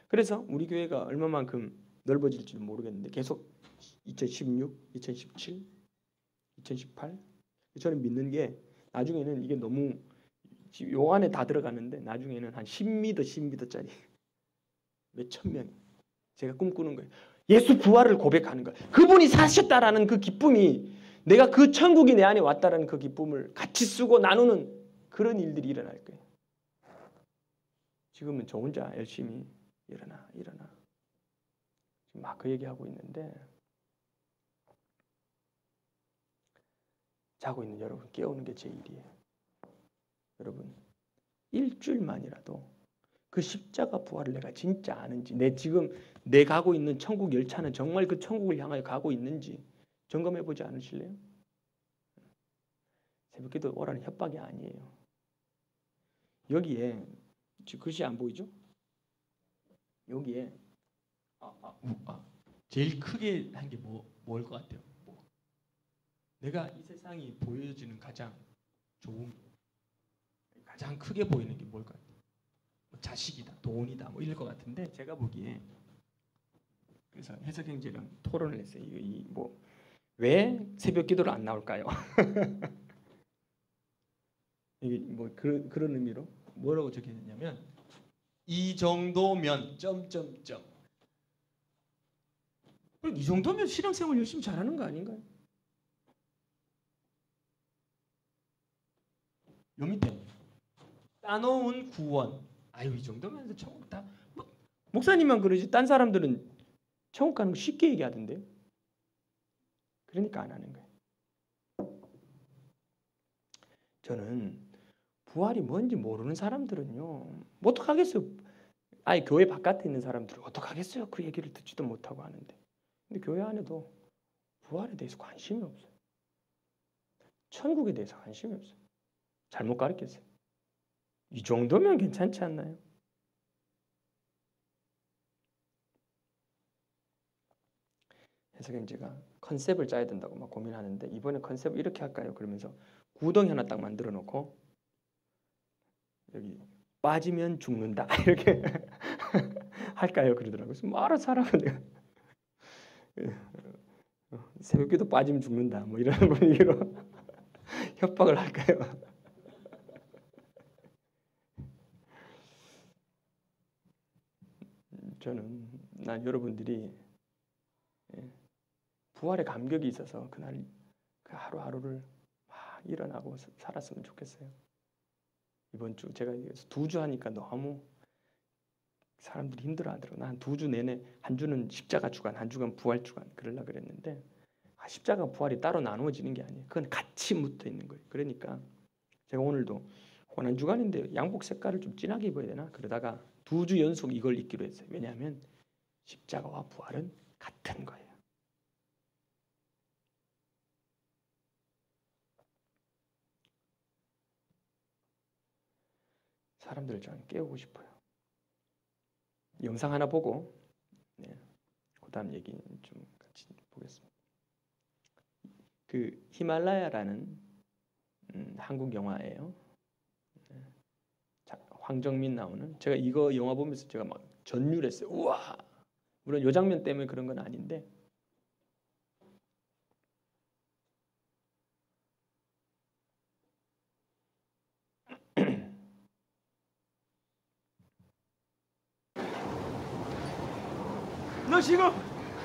그래서 우리 교회가 얼마만큼 넓어질지는 모르겠는데 계속 2016, 2017, 2018 저는 믿는 게 나중에는 이게 너무 요 안에 다 들어가는데 나중에는 한 10m, 10m짜리 몇천 명이 제가 꿈꾸는 거예요. 예수 부활을 고백하는 거예요. 그분이 사셨다라는 그 기쁨이, 내가 그 천국이 내 안에 왔다라는 그 기쁨을 같이 쓰고 나누는 그런 일들이 일어날 거예요. 지금은 저 혼자 열심히 일어나 지금 막 그 얘기하고 있는데, 자고 있는 여러분 깨우는 게 제 일이에요. 여러분 일주일만이라도 그 십자가 부활을 내가 진짜 아는지, 내 가고 있는 천국 열차는 정말 그 천국을 향하여 가고 있는지 점검해 보지 않으실래요? 새벽기도 오라는 협박이 아니에요. 여기에 지금 글씨 안 보이죠? 여기에 제일 크게 한 게 뭘 것 같아요? 내가 이 세상이 보여지는 가장 좋은, 가장 크게 보이는 게 뭘 것 같아요? 자식이다, 돈이다, 이럴 것 같은데, 제가 보기에, 그래서 해석형제랑 토론을 했어요. 왜 새벽 기도를 안 나올까요? 이게 그런 의미로 뭐라고 적혀있냐면 이 정도면 점점점. 이 정도면 신앙생활 열심히 잘하는 거 아닌가요? 요 밑에 따놓은 구원. 이 정도면 천국 다. 목사님만 그러지 딴 사람들은 천국 가는 거 쉽게 얘기하던데요. 그러니까 안 하는 거예요. 저는 부활이 뭔지 모르는 사람들은요, 어떡하겠어요. 교회 바깥에 있는 사람들은 어떡하겠어요. 그 얘기를 듣지도 못하고 하는데. 근데 교회 안에도 부활에 대해서 관심이 없어요. 천국에 대해서 관심이 없어요. 잘못 가르쳤어요. 이 정도면 괜찮지 않나요? 해석형제가 컨셉을 짜야 된다고 막 고민하는데, 이번에 컨셉을 이렇게 할까요? 그러면서 구덩이 하나 딱 만들어 놓고 여기 빠지면 죽는다 이렇게 할까요? 그러더라고요. 그래서 알아서 하라고 내가 새벽기도 빠지면 죽는다 이런 분위기로 협박을 할까요? 난 여러분들이 부활의 감격이 있어서 그날 그 하루하루를 막 일어나고 살았으면 좋겠어요. 이번 주 제가 2주 하니까 너무 사람들이 힘들어하더라고요. 난 2주 내내, 한 주는 십자가 주간, 한 주간 부활 주간 그러려고 그랬는데, 십자가 부활이 따로 나누어지는 게 아니에요. 그건 같이 묻어 있는 거예요. 그러니까 제가 오늘도 고난 주간인데 양복 색깔을 좀 진하게 입어야 되나? 그러다가 2주 연속 이걸 입기로 했어요. 왜냐하면 십자가와 부활은 같은 거예요. 사람들을 좀 깨우고 싶어요. 영상 하나 보고 그다음 얘기 좀 같이 보겠습니다. 그 히말라야라는 한국 영화예요. 황정민 나오는. 제가 이거 영화 보면서 제가 막 전율했어요. 우와. 물론 이 장면 때문에 그런 건 아닌데. 너 지금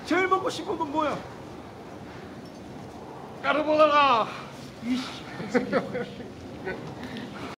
제일 먹고 싶은 건 뭐야? 까르보나라. 이씨.